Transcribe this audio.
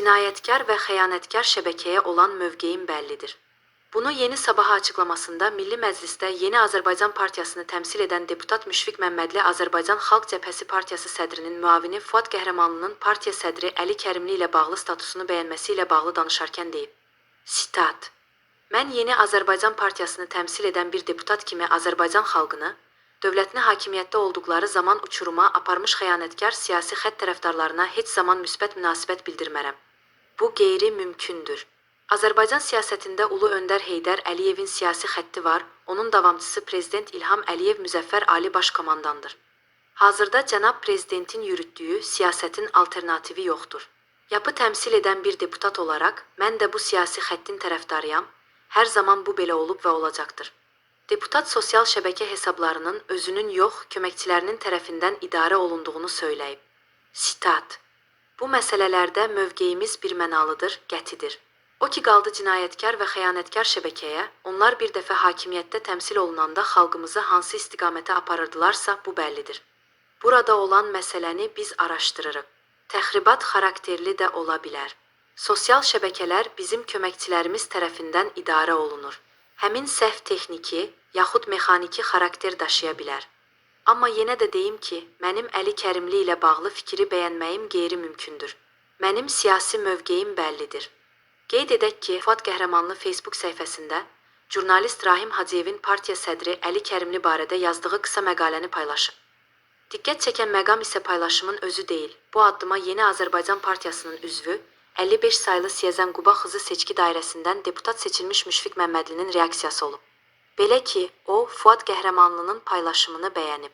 Cinayətkar və xəyanətkar şəbəkəyə olan mövqeyim bəllidir. Bunu Yeni Sabah açıqlamasında Milli Məclisdə Yeni Azərbaycan Partiyasını təmsil edən deputat Müşfiq Məmmədli Azərbaycan Xalq Cəbhəsi Partiyası sədrinin müavini Fuad Qəhrəmanlının partiya sədri Əli Kərimli ilə bağlı statusunu bəyənməsi ilə bağlı danışarkən deyib. Sitat: Mən Yeni Azərbaycan Partiyasını təmsil edən bir deputat kimi Azərbaycan xalqını, dövlətini hakimiyyətdə olduqları zaman uçuruma aparmış xəyanətkar siyasi xətt tərəfdarlarına heç zaman müsbət münasibət bildirmərəm. Bu qeyri-mümkündür. Azərbaycan siyasətində Ulu Öndər Heydər Əliyevin siyasi xətti var, onun davamçısı Prezident İlham Əliyev Müzəffər Ali Başkomandandır. Hazırda cənab Prezidentin yürütdüyü siyasətin alternativi yoxdur. Yapı təmsil edən bir deputat olaraq, mən də bu siyasi xəttin tərəfdarıyam, hər zaman bu belə olub və olacaqdır. Deputat sosial şəbəkə hesablarının özünün yox, köməkçilərinin tərəfindən idarə olunduğunu söyləyib. Sitat: Bu məsələlərdə mövqeyimiz birmənalıdır, qətidir. O ki qaldı cinayətkar və xəyanətkar şəbəkəyə, onlar bir dəfə hakimiyyətdə təmsil olunanda xalqımızı hansı istiqamətə aparırdılarsa, bu bəllidir. Burada olan məsələni biz araşdırırıq. Təxribat xarakterli də ola bilər. Sosial şəbəkələr bizim köməkçilərimiz tərəfindən idarə olunur. Həmin səhv texniki, yaxud mexaniki xarakter daşıya bilər. Amma yenə də deyim ki, mənim Əli Kərimli ilə bağlı fikri bəyənməyim qeyri-mümkündür. Mənim siyasi mövqeyim bəllidir. Qeyd edək ki, Fuad Qəhrəmanlı Facebook səhifəsində jurnalist Rahim Hacıyevin partiya sədri Əli Kərimli barədə yazdığı qısa məqaləni paylaşıb. Diqqət çəkən məqam isə paylaşımın özü deyil. Bu addıma Yeni Azərbaycan Partiyasının üzvü, 55 saylı Siyəzən Quba Xızı seçki dairəsindən deputat seçilmiş Müşfiq Məmmədlinin reaksiyası olub. Belə ki, o, Fuad Qəhrəmanlının paylaşımını bəyənib.